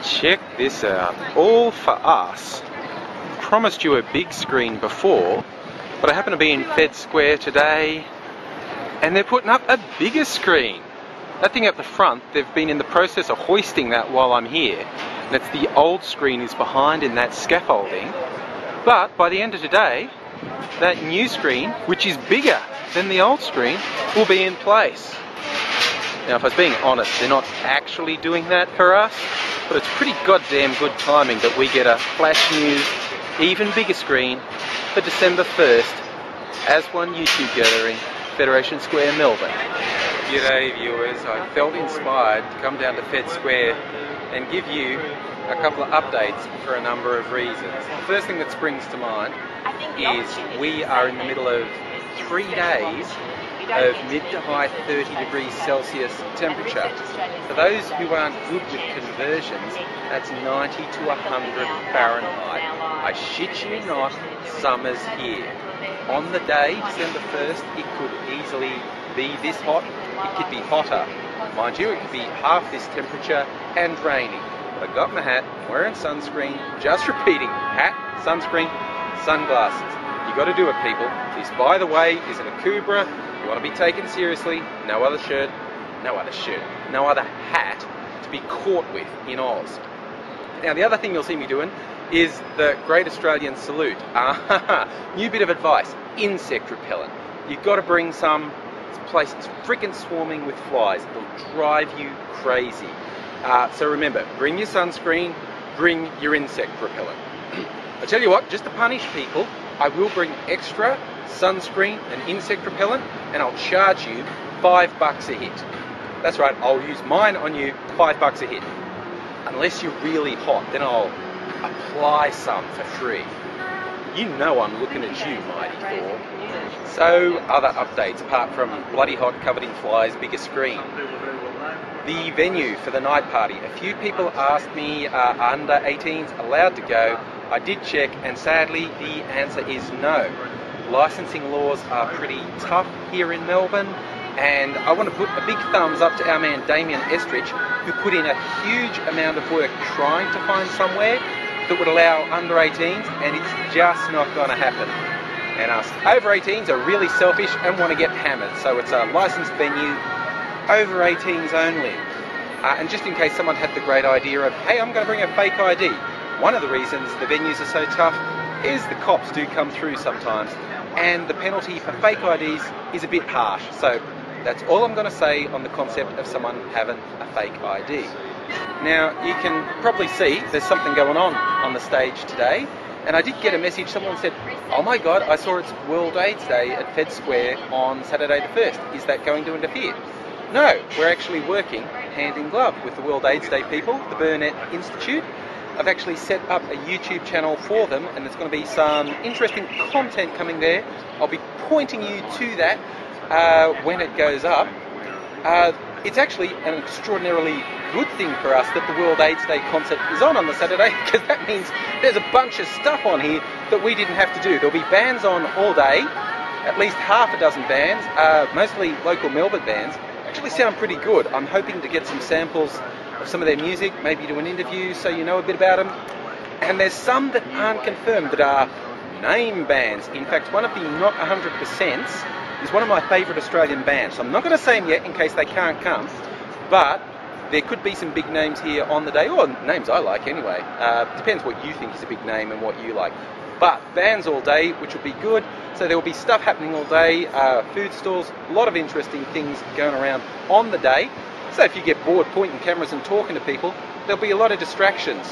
Check this out, all for us. Promised you a big screen before, but I happen to be in Fed Square today and they're putting up a bigger screen. That thing up the front, they've been in the process of hoisting that while I'm here, and it's the old screen is behind in that scaffolding, but by the end of today that new screen, which is bigger than the old screen, will be in place. Now if I was being honest, they're not actually doing that for us, but it's pretty goddamn good timing that we get a flash news, even bigger screen for December 1st, As One YouTube Gathering, Federation Square, Melbourne. G'day viewers, I felt inspired to come down to Fed Square and give you a couple of updates for a number of reasons. The first thing that springs to mind is we are in the middle of 3 days of mid to high 30 degrees Celsius temperature. For those who aren't good with conversions, that's 90 to 100 Fahrenheit. I shit you not, summer's here. On the day, December 1st, it could easily be this hot. It could be hotter. Mind you, it could be half this temperature and raining. But I got my hat, I'm wearing sunscreen, just repeating, hat, sunscreen, sunglasses. You got to do it, people. This, by the way, is an Akubra. You want to be taken seriously. No other shirt, no other hat to be caught with in Oz. Now, the other thing you'll see me doing is the Great Australian Salute. New bit of advice, insect repellent. You've got to bring some. This place is freaking swarming with flies. It'll drive you crazy. So remember, bring your sunscreen, bring your insect repellent. I tell you what, just to punish people, I will bring extra sunscreen and insect repellent, and I'll charge you $5 a hit. That's right, I'll use mine on you, $5 a hit. Unless you're really hot, then I'll apply some for free. You know I'm looking at you, Mighty Thor. So, other updates apart from bloody hot, covered in flies, bigger screen. The venue for the night party. A few people asked me, are under 18s allowed to go? I did check, and sadly the answer is no. Licensing laws are pretty tough here in Melbourne, and I want to put a big thumbs up to our man Damien Estridge, who put in a huge amount of work trying to find somewhere that would allow under 18s, and it's just not going to happen. And us over 18s are really selfish and want to get hammered, so it's a licensed venue, over 18s only. And just in case someone had the great idea of, hey, I'm going to bring a fake ID. One of the reasons the venues are so tough is the cops do come through sometimes, and the penalty for fake IDs is a bit harsh. So that's all I'm going to say on the concept of someone having a fake ID. Now, you can probably see there's something going on the stage today, and I did get a message. Someone said, oh my God, I saw it's World AIDS Day at Fed Square on Saturday the 1st. Is that going to interfere? No, we're actually working hand in glove with the World AIDS Day people, the Burnett Institute. I've actually set up a YouTube channel for them, and there's going to be some interesting content coming there. I'll be pointing you to that when it goes up. It's actually an extraordinarily good thing for us that the World AIDS Day concert is on the Saturday, because that means there's a bunch of stuff on here that we didn't have to do. There'll be bands on all day, at least half a dozen bands, mostly local Melbourne bands. Actually sound pretty good. I'm hoping to get some samples of some of their music, maybe do an interview so you know a bit about them. And there's some that aren't confirmed that are name bands. In fact, one of the not 100% is one of my favourite Australian bands. So I'm not going to say them yet in case they can't come, but there could be some big names here on the day, or names I like anyway. Depends what you think is a big name and what you like. But bands all day, which will be good. So there will be stuff happening all day, food stalls, a lot of interesting things going around on the day. So if you get bored pointing cameras and talking to people, there'll be a lot of distractions.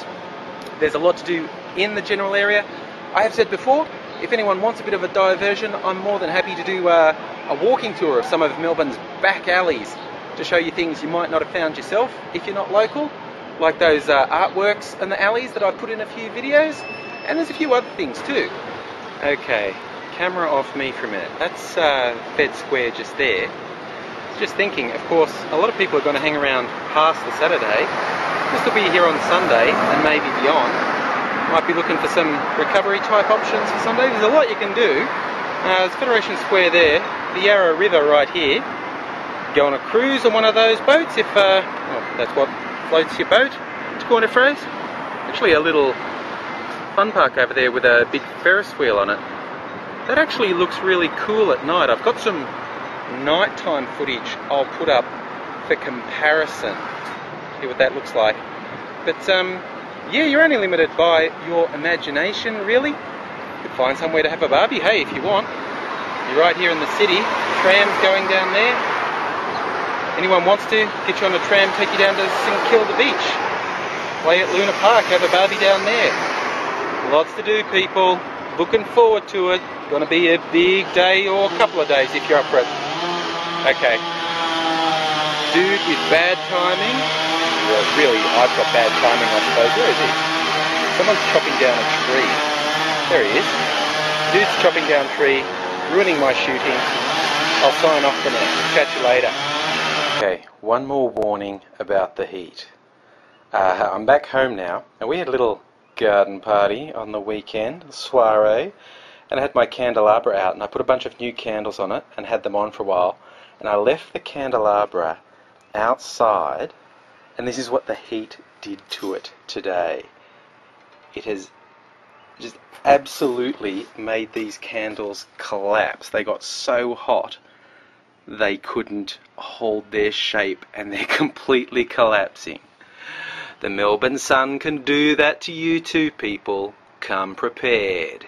There's a lot to do in the general area. I have said before, if anyone wants a bit of a diversion, I'm more than happy to do a walking tour of some of Melbourne's back alleys to show you things you might not have found yourself if you're not local, like those artworks and the alleys that I've put in a few videos, and there's a few other things too. Okay, camera off me for a minute. That's Fed Square just there. Just thinking, of course, a lot of people are going to hang around past the Saturday. This will be here on Sunday and maybe beyond. Might be looking for some recovery type options for Sunday. There's a lot you can do. There's Federation Square there, the Yarra River right here. Go on a cruise on one of those boats if well, that's what floats your boat. to Corner Phrase. Actually a little fun park over there with a big Ferris wheel on it. That actually looks really cool at night. I've got some nighttime footage I'll put up for comparison. See what that looks like. But yeah, you're only limited by your imagination, really. You could find somewhere to have a barbie, hey, if you want. You're right here in the city. Tram's going down there. Anyone wants to, get you on a tram, take you down to St Kilda Beach. Play at Luna Park, have a barbie down there. Lots to do, people. Looking forward to it. Gonna be a big day or a couple of days if you're up for it. Okay. Dude with bad timing. Well, really, I've got bad timing, I suppose. Where is he? Someone's chopping down a tree. There he is. Dude's chopping down a tree, ruining my shooting. I'll sign off for now. Catch you later. Okay, one more warning about the heat. I'm back home now, and we had a little garden party on the weekend, soiree, and I had my candelabra out, and I put a bunch of new candles on it and had them on for a while, and I left the candelabra outside, and this is what the heat did to it today. It has just absolutely made these candles collapse. They got so hot they couldn't hold their shape, and they're completely collapsing. The Melbourne sun can do that to you too, people. Come prepared.